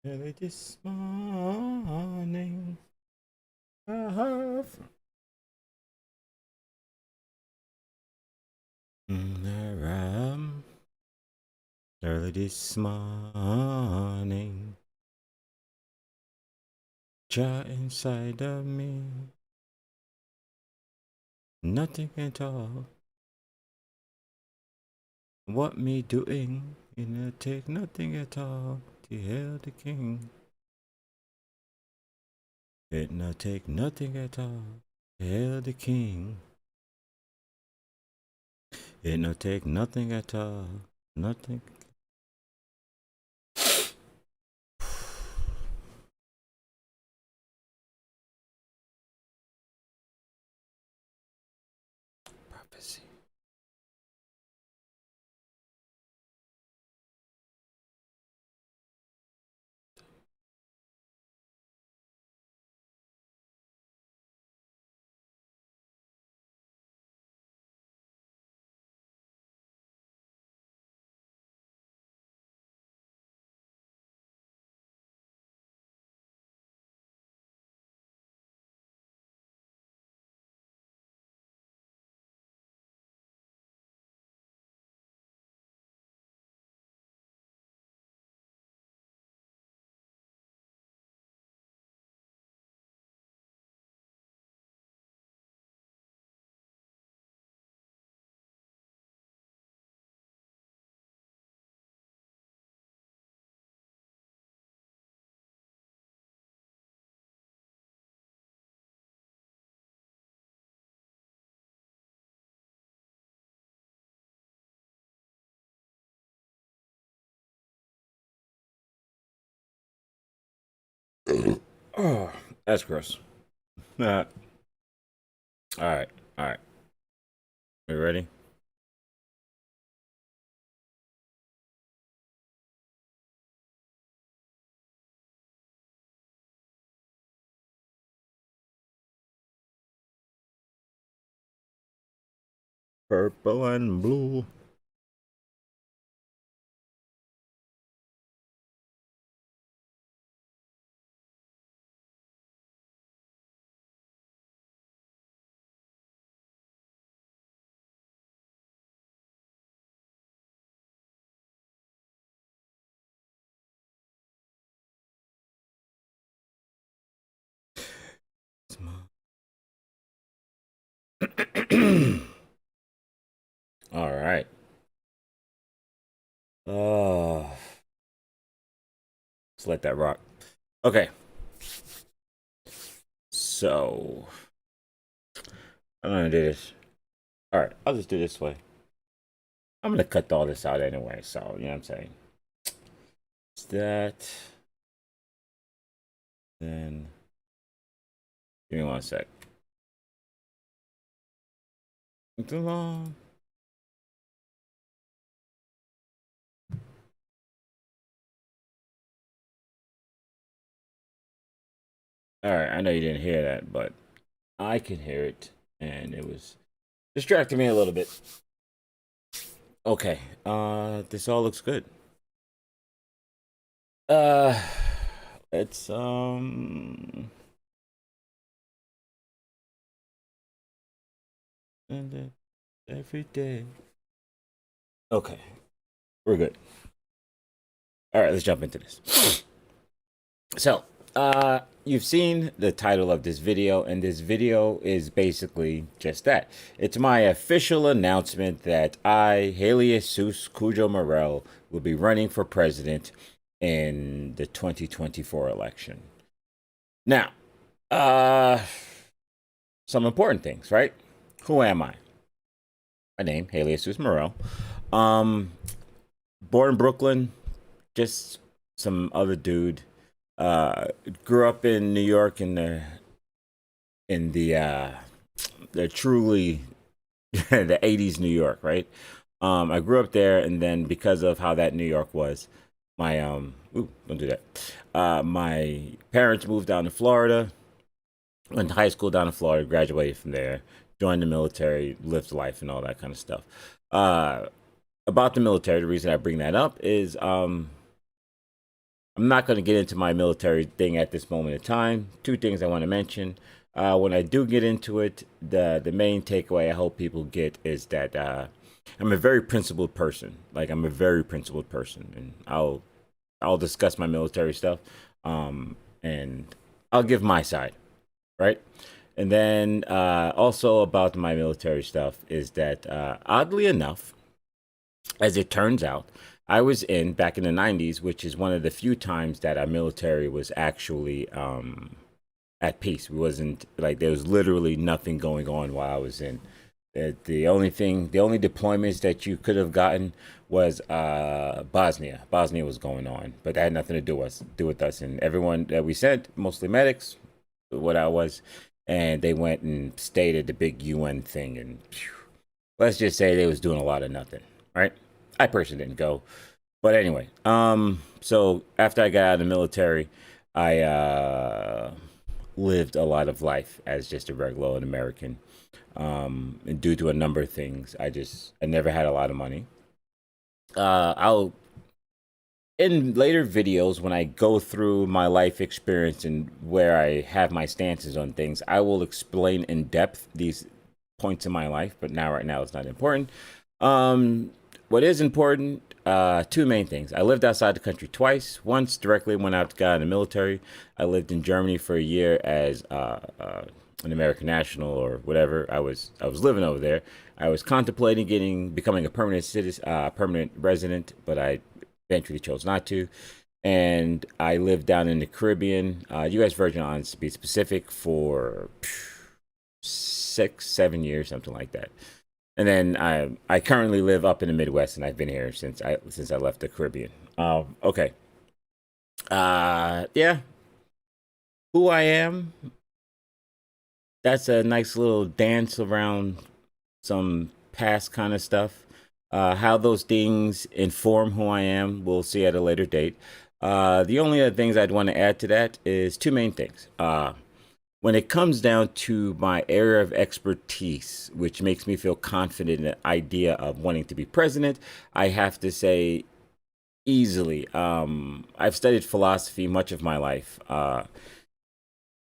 Early this morning, I have around. Early this morning, joy inside of me, nothing at all. What me doing? It take nothing at all to hail the king. It not take nothing at all to hail the king. It not take nothing at all, nothing. Prophecy. Oh, that's gross. All right, all right. You ready? Purple and blue. All right. Oh, let's let that rock. Okay. So I'm gonna do this. All right, I'll just do this way. I'm gonna cut all this out anyway. So you know what I'm saying. It's that. Then give me one sec. Too long. All right, I know you didn't hear that, but I can hear it, and it was distracting me a little bit. Okay, this all looks good. Uh, it's and every day. Okay, we're good. All right, let's jump into this. So, you've seen the title of this video, and this video is basically just that. It's my official announcement that I, Haley Jesus Cujo Morel, will be running for president in the 2024 election. Now, some important things, right? Who am I? My name, Haley Jesus Morel. Um, Born in Brooklyn, just some other dude. Grew up in New York in the truly the 80s New York, right? I grew up there, and then because of how that New York was, my don't do that. My parents moved down to Florida, went to high school down in Florida, graduated from there, joined the military, lived life, and all that kind of stuff. Uh, about the military, the reason I bring that up is I'm not going to get into my military thing at this moment in time. Two things I want to mention. When I do get into it, the main takeaway I hope people get is that I'm a very principled person. Like, I'm a very principled person, and I'll discuss my military stuff, and I'll give my side, right? And then also about my military stuff is that oddly enough, as it turns out, I was in back in the 90s, which is one of the few times that our military was actually at peace. We wasn't like there was literally nothing going on while I was in. The only thing, the only deployments that you could have gotten was Bosnia. Bosnia was going on, but that had nothing to do with us. And everyone that we sent, mostly medics, what I was, and they went and stayed at the big UN thing. And phew, let's just say they was doing a lot of nothing, right? I personally didn't go, but anyway. So after I got out of the military, I lived a lot of life as just a regular old American. And due to a number of things, I never had a lot of money. I'll in later videos when I go through my life experience and where I have my stances on things, I will explain in depth these points in my life. But now, right now, it's not important. Um, what is important? Two main things. I lived outside the country twice. Once directly when I got in the military. I lived in Germany for a year as an American national or whatever. I was living over there. I was contemplating becoming a permanent citizen, permanent resident, but I eventually chose not to. And I lived down in the Caribbean, U.S. Virgin Islands to be specific, for 6, 7 years, something like that. And then I currently live up in the Midwest, and I've been here since I left the Caribbean. Okay. Yeah, who I am. That's a nice little dance around some past kind of stuff. How those things inform who I am, we'll see at a later date. The only other things I'd want to add to that is two main things. When it comes down to my area of expertise, which makes me feel confident in the idea of wanting to be president, I have to say easily. I've studied philosophy much of my life.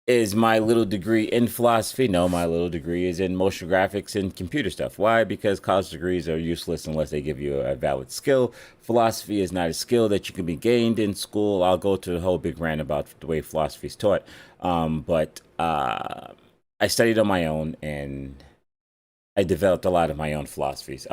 Is my little degree in philosophy? No, my little degree is in motion graphics and computer stuff. Why? Because college degrees are useless unless they give you a valid skill. Philosophy is not a skill that you can be gained in school. I'll go to the whole big rant about the way philosophy is taught. But I studied on my own, and I developed a lot of my own philosophies.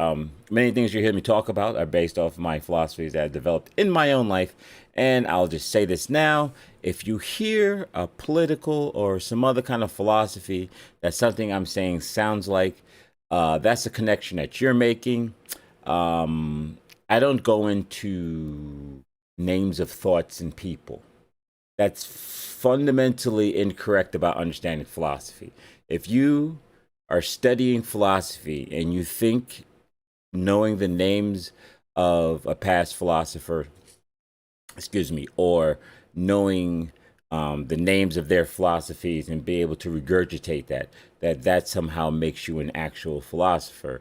Many things you hear me talk about are based off of my philosophies that I developed in my own life. And I'll just say this now. If you hear a political or some other kind of philosophy that something I'm saying sounds like, that's a connection that you're making. I don't go into names of thoughts and people. That's fundamentally incorrect about understanding philosophy. If you are studying philosophy and you think knowing the names of a past philosopher, excuse me, or knowing the names of their philosophies and be able to regurgitate that somehow makes you an actual philosopher.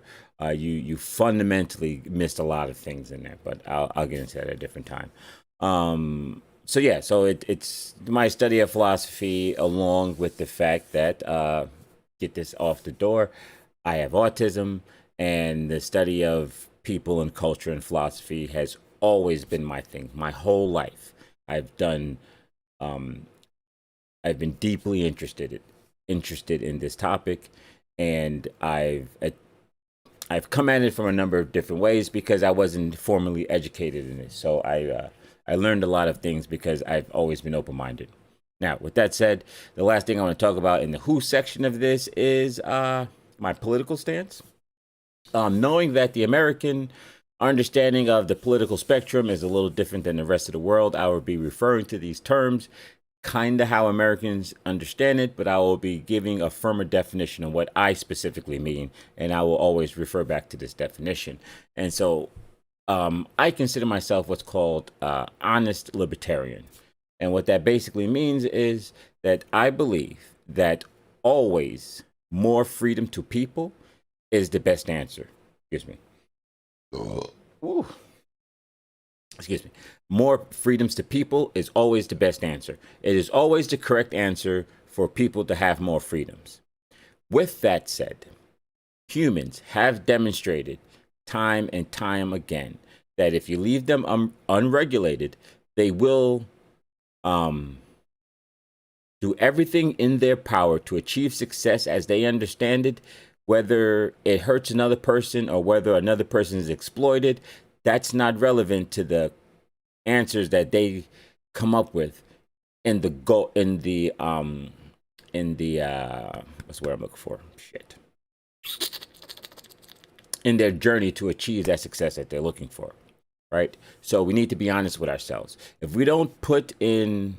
You fundamentally missed a lot of things in there, but I'll get into that at a different time. So yeah, so it's my study of philosophy along with the fact that get this off the door, I have autism, and the study of people and culture and philosophy has always been my thing my whole life. I've done um, I've been deeply interested in this topic, and I've come at it from a number of different ways because I wasn't formally educated in this. So I learned a lot of things because I've always been open minded. Now, with that said, the last thing I want to talk about in the who section of this is my political stance. Knowing that the American understanding of the political spectrum is a little different than the rest of the world, I will be referring to these terms kind of how Americans understand it, but I will be giving a firmer definition of what I specifically mean, and I will always refer back to this definition. And so I consider myself what's called honest libertarian. And what that basically means is that I believe that always more freedom to people is the best answer. Excuse me. Ooh. excuse me, more freedoms to people is always the best answer. It is always the correct answer for people to have more freedoms. With that said, humans have demonstrated time and time again that if you leave them unregulated, they will do everything in their power to achieve success as they understand it, whether it hurts another person or whether another person is exploited. That's not relevant to the answers that they come up with in the what's the word I'm looking for? Shit. In their journey to achieve that success that they're looking for, right? So we need to be honest with ourselves. If we don't put in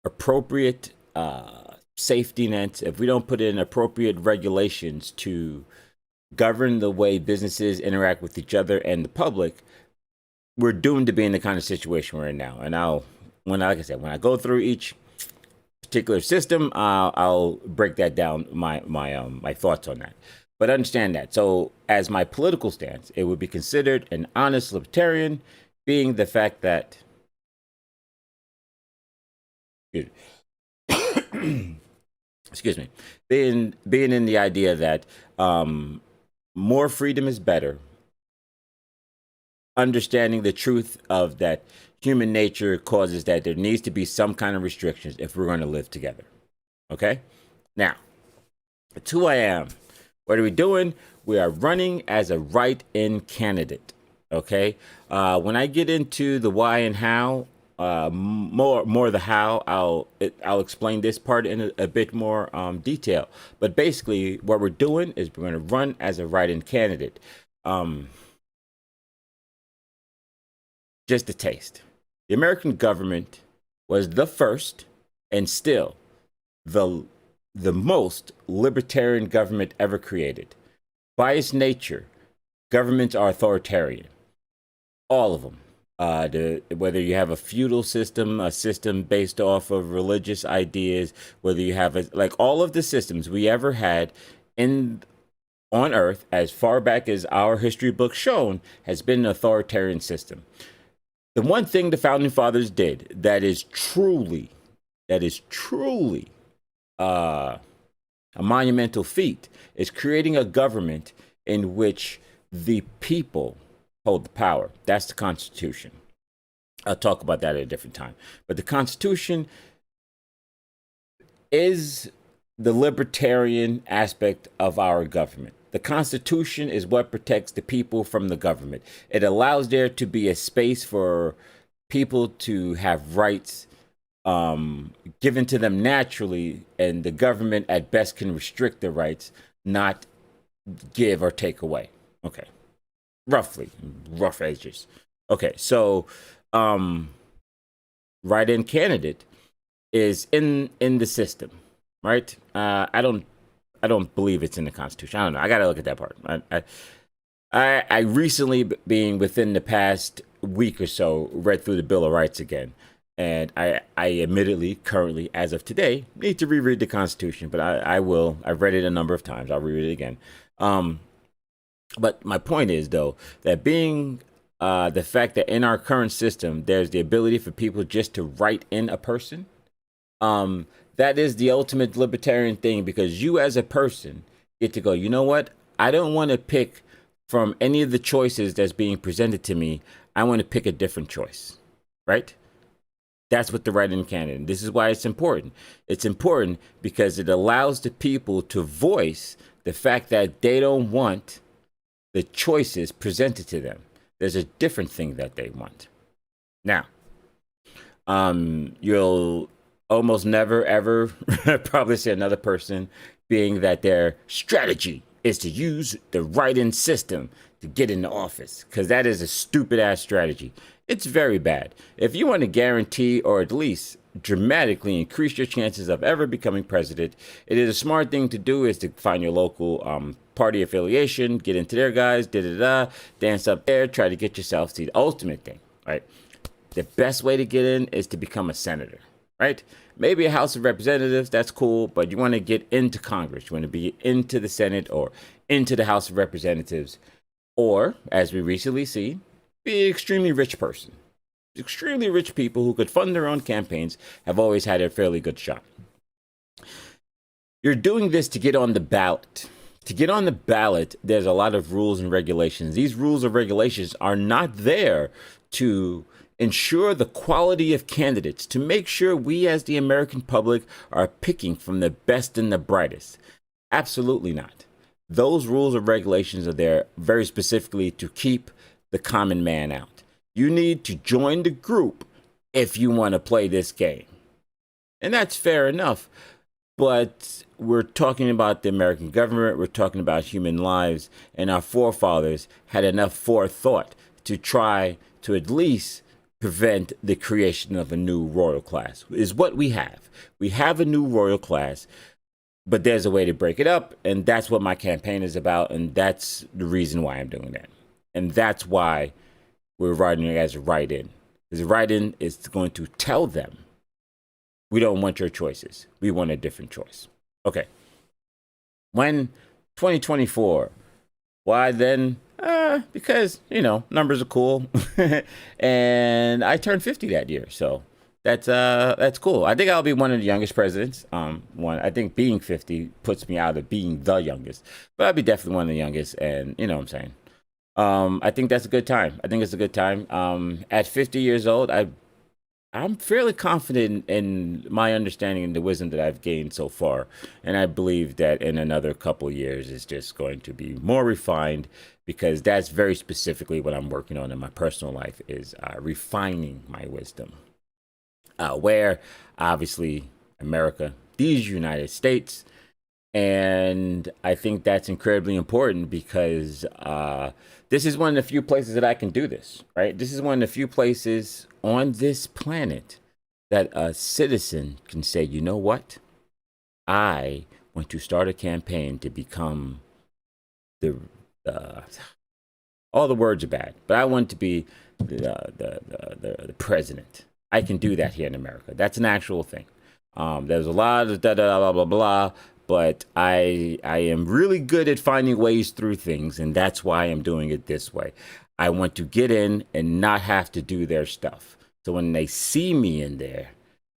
appropriate safety nets, if we don't put in appropriate regulations to govern the way businesses interact with each other and the public, we're doomed to be in the kind of situation we're in now. And like I said, when I go through each particular system, I'll break that down, my thoughts on that. But understand that. So as my political stance, it would be considered an honest libertarian, being the fact that excuse me, being in the idea that more freedom is better, understanding the truth of that human nature causes that there needs to be some kind of restrictions if we're going to live together. Okay? Now, it's who I am. What are we doing? We are running as a write-in candidate. Okay? When I get into the why and how, more the how, I'll explain this part in a bit more detail. But basically, what we're doing is we're going to run as a write-in candidate. Just a taste. The American government was the first and still the most libertarian government ever created. By its nature, governments are authoritarian. All of them. Whether you have a feudal system, a system based off of religious ideas, whether you have all of the systems we ever had on Earth, as far back as our history books shown, has been an authoritarian system. The one thing the founding fathers did that is truly a monumental feat is creating a government in which the people hold the power. That's the Constitution. I'll talk about that at a different time. But the Constitution is the libertarian aspect of our government. The Constitution is what protects the people from the government. It allows there to be a space for people to have rights given to them naturally, and the government at best can restrict the rights, not give or take away. Okay. Rough edges. Okay, so write-in candidate is in the system, right? I don't believe it's in the Constitution. I don't know. I got to look at that part. I recently, being within the past week or so, read through the Bill of Rights again. And I admittedly, currently, as of today, need to reread the Constitution. But I will. I've read it a number of times. I'll reread it again. But my point is, though, that being the fact that in our current system, there's the ability for people just to write in a person. That is the ultimate libertarian thing, because you as a person get to go, you know what? I don't want to pick from any of the choices that's being presented to me. I want to pick a different choice, right? That's what the write-in candidate. This is why it's important. It's important because it allows the people to voice the fact that they don't want the choices presented to them. There's a different thing that they want. Now, you'll almost never, ever probably see another person being that their strategy is to use the write-in system to get into office, because that is a stupid-ass strategy. It's very bad. If you want to guarantee or at least dramatically increase your chances of ever becoming president, it is a smart thing to do is to find your local party affiliation, get into their guys, dance up there, try to get yourself to the ultimate thing, right? The best way to get in is to become a senator, right? Maybe a House of Representatives, that's cool, but you want to get into Congress. You want to be into the Senate or into the House of Representatives, or, as we recently see, be an extremely rich person. Extremely rich people who could fund their own campaigns have always had a fairly good shot. You're doing this to get on the ballot. To get on the ballot, there's a lot of rules and regulations. These rules and regulations are not there to ensure the quality of candidates, to make sure we as the American public are picking from the best and the brightest. Absolutely not. Those rules and regulations are there very specifically to keep the common man out. You need to join the group if you want to play this game. And that's fair enough. But we're talking about the American government, we're talking about human lives, and our forefathers had enough forethought to try to at least prevent the creation of a new royal class, is what we have. We have a new royal class, but there's a way to break it up, and that's what my campaign is about, and that's the reason why I'm doing that. And that's why we're writing it as a write-in. Because write-in is going to tell them, we don't want your choices. We want a different choice. Okay. When 2024, why then? Because, numbers are cool. And I turned 50 that year. So that's cool. I think I'll be one of the youngest presidents. I think being 50 puts me out of being the youngest. But I'll be definitely one of the youngest. And you know what I'm saying? I think that's a good time. I think it's a good time. At 50 years old, I'm fairly confident in my understanding and the wisdom that I've gained so far. And I believe that in another couple of years, it's just going to be more refined, because that's very specifically what I'm working on in my personal life, is refining my wisdom. Where, obviously, America, these United States, and I think that's incredibly important because this is one of the few places that I can do this, right? This is one of the few places on this planet that a citizen can say, you know what? I want to start a campaign to become all the words are bad, but I want to be the president. I can do that here in America. That's an actual thing. There's a lot of blah, blah, blah, but I am really good at finding ways through things, and that's why I'm doing it this way. I want to get in and not have to do their stuff. So when they see me in there,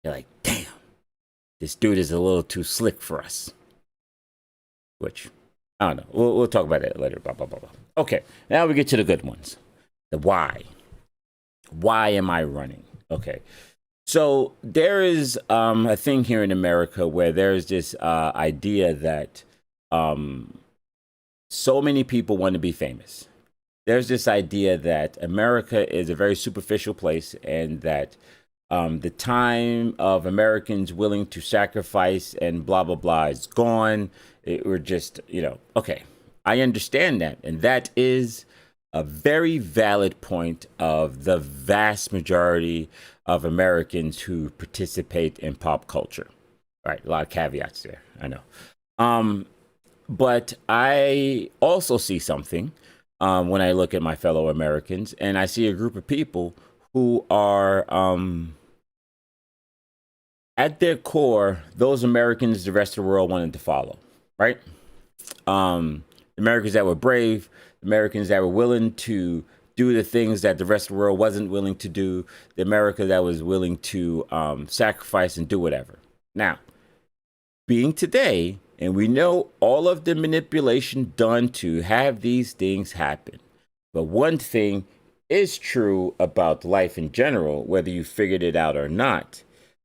they're like, damn, this dude is a little too slick for us. Which, I don't know. We'll talk about that later. Blah, blah, blah, blah. Okay, now we get to the good ones. The why. Why am I running? Okay. So there is a thing here in America where there's this idea that so many people want to be famous. There's this idea that America is a very superficial place, and that the time of Americans willing to sacrifice and blah, blah, blah is gone. We're just, okay, I understand that. And that is a very valid point of the vast majority of Americans who participate in pop culture. Right, a lot of caveats there, I know. But I also see something when I look at my fellow Americans, and I see a group of people who are, at their core, those Americans the rest of the world wanted to follow, right? Americans that were brave, Americans that were willing to do the things that the rest of the world wasn't willing to do, the America that was willing to sacrifice and do whatever. Now, being today, and we know all of the manipulation done to have these things happen. But one thing is true about life in general, whether you figured it out or not.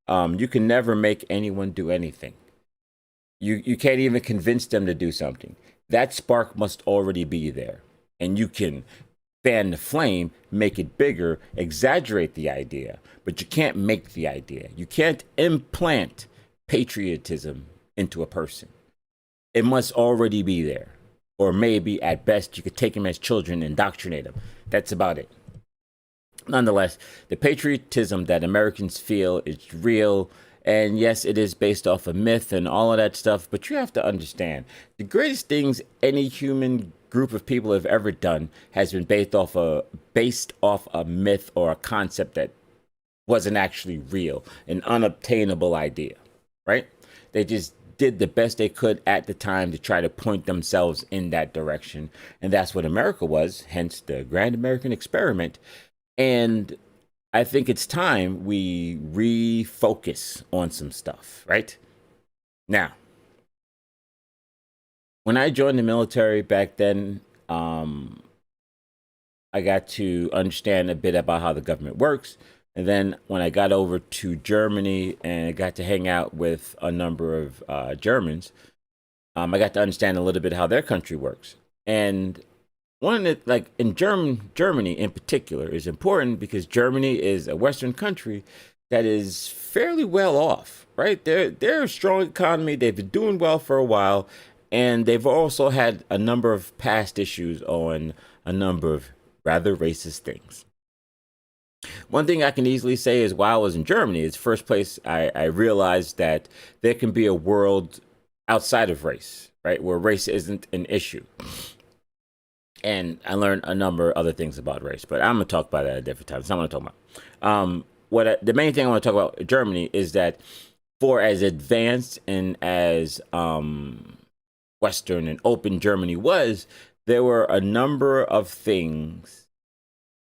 You can never make anyone do anything. You can't even convince them to do something. That spark must already be there. And you can fan the flame, make it bigger, exaggerate the idea, but you can't make the idea. You can't implant patriotism into a person. It must already be there. Or maybe at best you could take them as children and indoctrinate them. That's about it. Nonetheless, the patriotism that Americans feel is real. And yes, it is based off a myth and all of that stuff. But you have to understand, the greatest things any human group of people have ever done has been based off a myth or a concept that wasn't actually real, an unobtainable idea, right? They just did the best they could at the time to try to point themselves in that direction. And that's what America was, hence the Grand American Experiment. And I think it's time we refocus on some stuff, right? Now, when I joined the military back then, I got to understand a bit about how the government works. And then when I got over to Germany and I got to hang out with a number of Germans, I got to understand a little bit how their country works. And one of the, like in Germany in particular is important because Germany is a Western country that is fairly well off, right? They're a strong economy. They've been doing well for a while. And they've also had a number of past issues on a number of rather racist things. One thing I can easily say is while I was in Germany, it's the first place I realized that there can be a world outside of race, right? Where race isn't an issue. And I learned a number of other things about race, but I'm going to talk about that at a different time. That's not what I'm talking about. The main thing I want to talk about Germany is that for as advanced and as Western and open Germany was, there were a number of things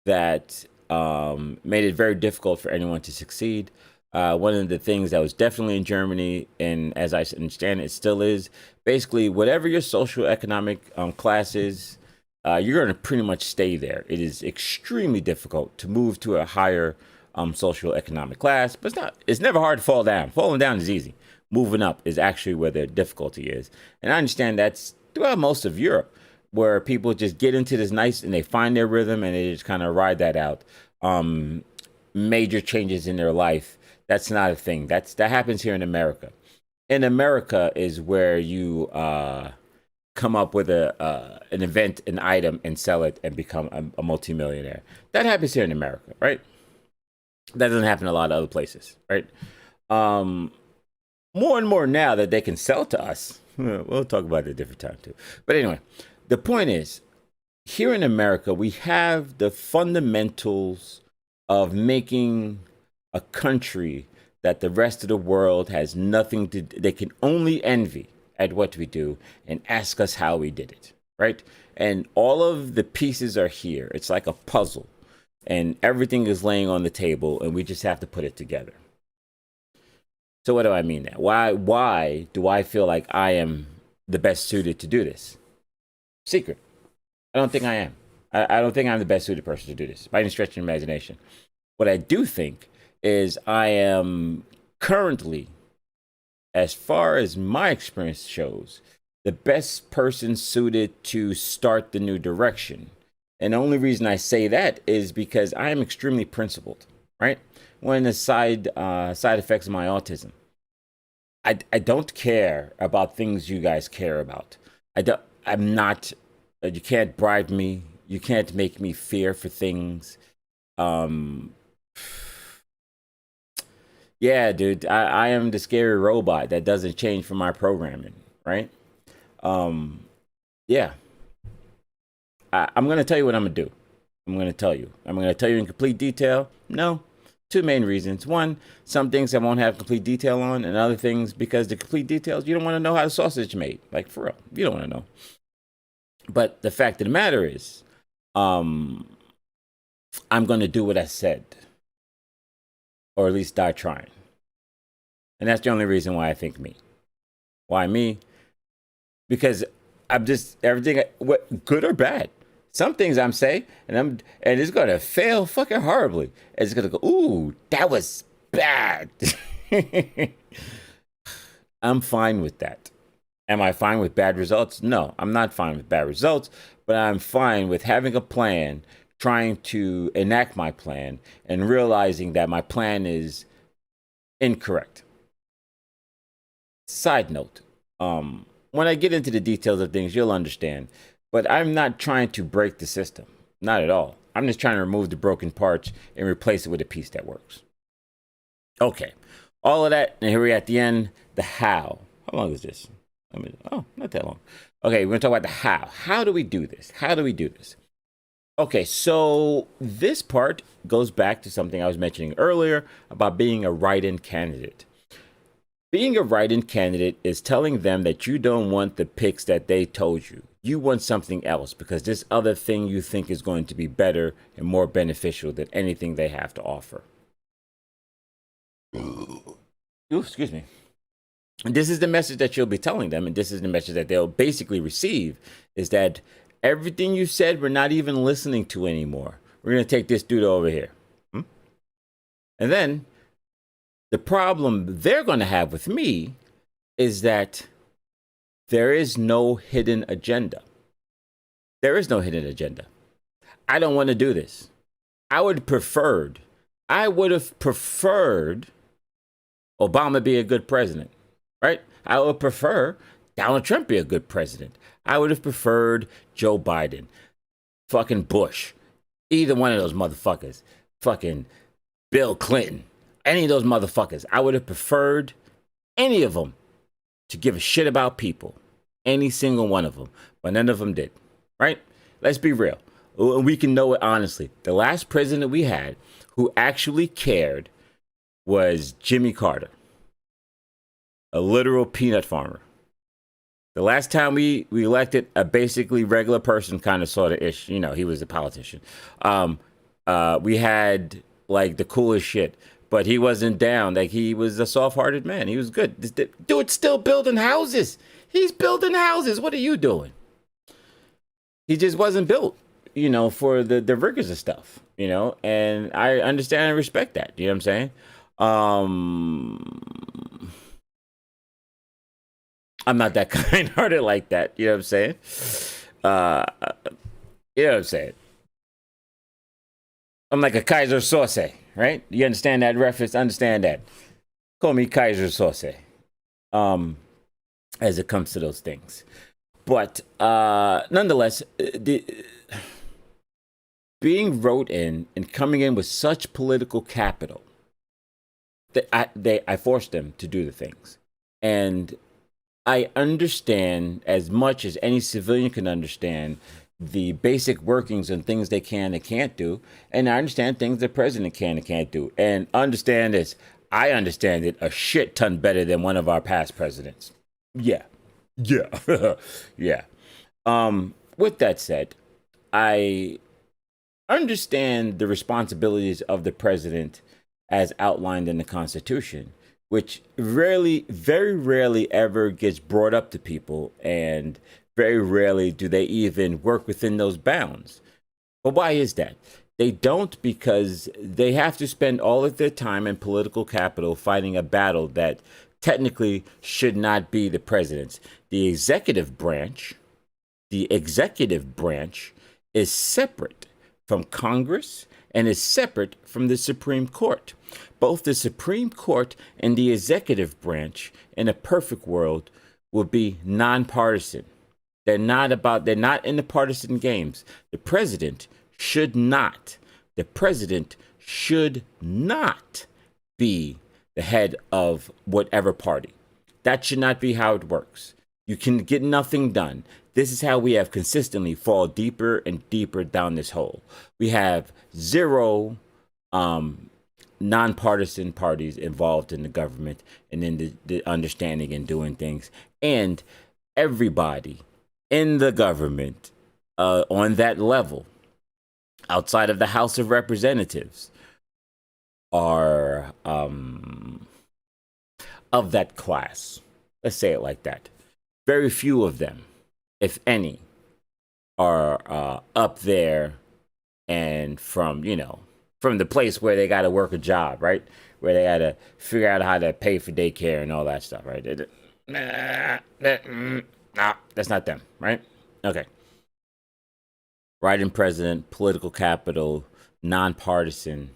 that made it very difficult for anyone to succeed. One of the things that was definitely in Germany, and as I understand it still is, basically whatever your social economic class is, you're going to pretty much stay there. It is extremely difficult to move to a higher social economic class, but it's never hard to fall down. Falling down is easy. Moving up is actually where the difficulty is. And I understand that's throughout most of Europe, where people just get into this nice and they find their rhythm and they just kind of ride that out. Major changes in their life, that's not a thing. That happens here in America. In America is where you come up with an event, an item, and sell it and become a multimillionaire. That happens here in America, right? That doesn't happen in a lot of other places, right? More and more now that they can sell to us. We'll talk about it at a different time too. But anyway, the point is, here in America, we have the fundamentals of making a country that the rest of the world has nothing to, they can only envy at what we do and ask us how we did it, right? And all of the pieces are here. It's like a puzzle and everything is laying on the table and we just have to put it together. So what do I mean now? Why do I feel like I am the best suited to do this? Secret. I don't think I am. I don't think I'm the best suited person to do this by any stretch of imagination. What I do think is I am currently, as far as my experience shows, the best person suited to start the new direction. And the only reason I say that is because I am extremely principled, right? One of the side effects of my autism. I don't care about things you guys care about. I'm not, you can't bribe me. You can't make me fear for things. Yeah, dude, I am the scary robot that doesn't change from my programming, right? Yeah. I'm going to tell you what I'm going to do. I'm going to tell you. I'm going to tell you in complete detail. No. Two main reasons. One, some things I won't have complete detail on, and other things because the complete details, you don't want to know how the sausage is made. Like, for real. You don't want to know. But the fact of the matter is, I'm going to do what I said. Or at least die trying. And that's the only reason why I think me. Why me? Because I'm just, everything, what good or bad. Some things I'm saying, and it's gonna fail fucking horribly. It's gonna go, ooh, that was bad. I'm fine with that. Am I fine with bad results? No, I'm not fine with bad results, but I'm fine with having a plan, trying to enact my plan, and realizing that my plan is incorrect. Side note, when I get into the details of things, you'll understand. But I'm not trying to break the system. Not at all. I'm just trying to remove the broken parts and replace it with a piece that works. Okay. All of that, and here we're at the end. The how. How long is this? Not that long. Okay, we're going to talk about the how. How do we do this? How do we do this? Okay, so this part goes back to something I was mentioning earlier about being a write-in candidate. Being a write-in candidate is telling them that you don't want the picks that they told you. You want something else because this other thing you think is going to be better and more beneficial than anything they have to offer. Ooh, excuse me. And this is the message that you'll be telling them, and this is the message that they'll basically receive, is that everything you said we're not even listening to anymore. We're going to take this dude over here. And then the problem they're going to have with me is that there is no hidden agenda. There is no hidden agenda. I don't want to do this. I would have preferred Obama be a good president, right? I would prefer Donald Trump be a good president. I would have preferred Joe Biden, fucking Bush, either one of those motherfuckers, fucking Bill Clinton, any of those motherfuckers. I would have preferred any of them to give a shit about people, any single one of them, but none of them did, right? Let's be real. We can know it honestly. The last president we had who actually cared was Jimmy Carter, a literal peanut farmer. The last time we elected a basically regular person, kind of sort of ish, you know, he was a politician. We had like the coolest shit, but he wasn't down. Like, he was a soft-hearted man. He was good. This dude's still building houses. He's building houses. What are you doing? He just wasn't built, you know, for the rigors of stuff, you know, and I understand and respect that. You know what I'm saying? I'm not that kind-hearted like that. You know what I'm saying? You know what I'm saying? I'm like a Kaiser Sauce, right? You understand that reference? Understand that. Call me Kaiser Sauce. As it comes to those things. But nonetheless, being wrote in and coming in with such political capital, that I forced them to do the things. And I understand as much as any civilian can understand the basic workings and things they can and can't do. And I understand things the president can and can't do. And understand this, I understand it a shit ton better than one of our past presidents. Yeah. Yeah. With that said, I understand the responsibilities of the president as outlined in the Constitution, which very rarely ever gets brought up to people, and very rarely do they even work within those bounds. But why is that? They don't, because they have to spend all of their time and political capital fighting a battle that technically should not be the president's. The executive branch is separate from Congress and is separate from the Supreme Court. Both the Supreme Court and the executive branch, in a perfect world, would be nonpartisan. They're not in the partisan games. The president should not be the head of whatever party. That should not be how it works. You can get nothing done. This is how we have consistently fall deeper and deeper down this hole. We have zero nonpartisan parties involved in the government and in the understanding and doing things. And everybody in the government on that level, outside of the House of Representatives, are of that class. Let's say it like that. Very few of them, if any, are up there and from the place where they got to work a job, right? Where they got to figure out how to pay for daycare and all that stuff, right? Nah, that's not them, right? Okay. Writing president, political capital, nonpartisan,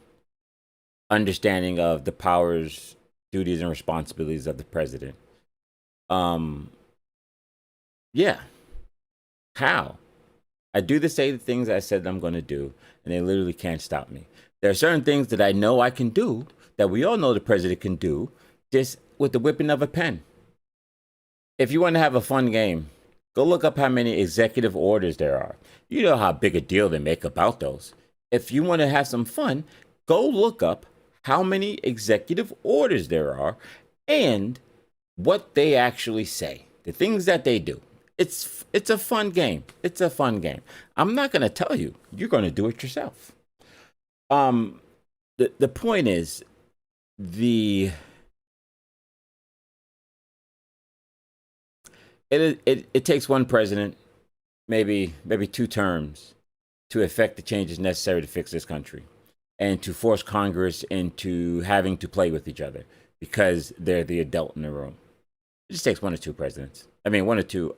understanding of the powers, duties, and responsibilities of the president. Yeah. How? I do the same things I said I'm going to do, and they literally can't stop me. There are certain things that I know I can do, that we all know the president can do, just with the whipping of a pen. If you want to have a fun game, go look up how many executive orders there are. You know how big a deal they make about those. If you want to have some fun, go look up how many executive orders there are and what they actually say, the things that they do. It's a fun game. It's a fun game. I'm not gonna tell you. You're gonna do it yourself. Um, the point is the it takes one president, maybe two terms, to effect the changes necessary to fix this country, and to force Congress into having to play with each other because they're the adult in the room. It just takes one or two presidents. I mean, one or two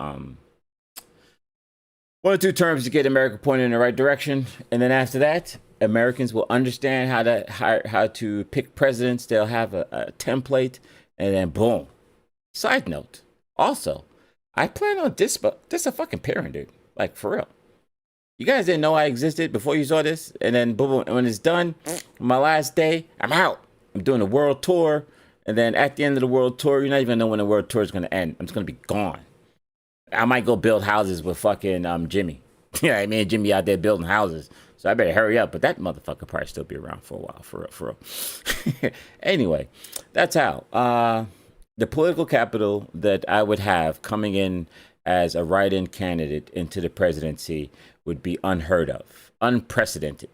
terms to get America pointed in the right direction, and then after that, Americans will understand how to pick presidents. They'll have a template, and then boom. Side note, also, I plan on this a fucking parent, dude. Like for real. You guys didn't know I existed before you saw this, and then boom, when it's done, my last day, I'm out. I'm doing a world tour, and then at the end of the world tour, you're not even gonna know when the world tour is gonna end. I'm just gonna be gone. I might go build houses with fucking Jimmy. Yeah, me and Jimmy out there building houses. So I better hurry up. But that motherfucker probably still be around for a while, for real. Anyway, that's how. The political capital that I would have coming in as a write-in candidate into the presidency would be unheard of, unprecedented.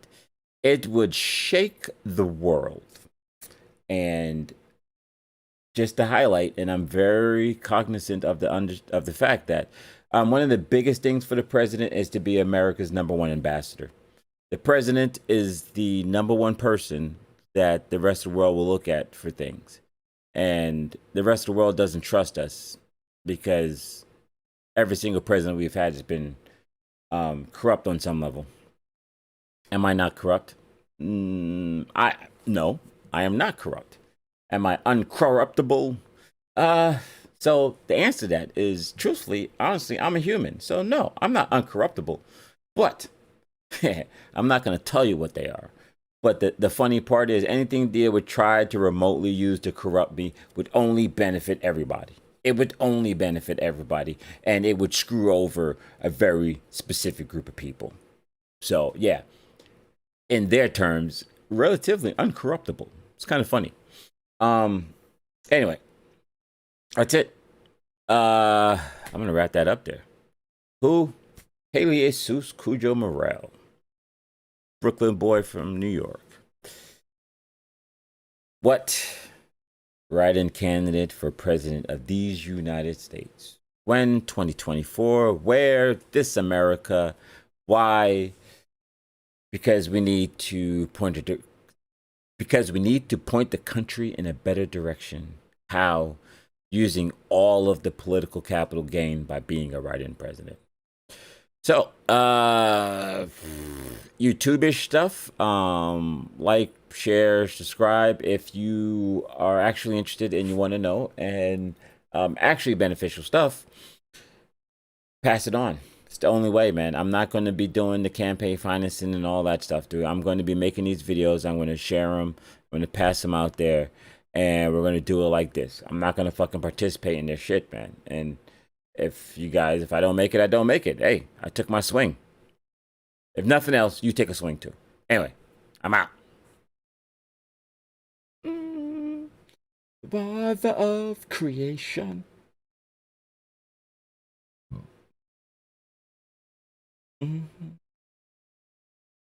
It would shake the world. And just to highlight, and I'm very cognizant of the fact that one of the biggest things for the president is to be America's number one ambassador. The president is the number one person that the rest of the world will look at for things, and the rest of the world doesn't trust us because every single president we've had has been corrupt on some level. Am I not corrupt? No, I am not corrupt. Am I uncorruptible? So the answer to that is truthfully, honestly, I'm a human. So no, I'm not uncorruptible. But I'm not gonna tell you what they are. But the funny part is anything they would try to remotely use to corrupt me would only benefit everybody. It would only benefit everybody, and it would screw over a very specific group of people. So yeah, in their terms, relatively uncorruptible. It's kind of funny. Anyway, that's it. I'm gonna wrap that up there. Who? Haley Jesus Cujo Morel, Brooklyn boy from New York. What? Write-in candidate for president of these United States. When? 2024. Where? This America. Why? Because we need to point it. Because we need to point the country in a better direction. How? Using all of the political capital gained by being a write-in president. So, YouTube-ish stuff. Like, share, subscribe if you are actually interested and you want to know, and actually beneficial stuff. Pass it on. It's the only way, man. I'm not going to be doing the campaign financing and all that stuff, dude. I'm going to be making these videos. I'm going to share them. I'm going to pass them out there. And we're going to do it like this. I'm not going to fucking participate in this shit, man. And if I don't make it, I don't make it. Hey, I took my swing. If nothing else, you take a swing too. Anyway, I'm out. Father of creation. Mm-hmm.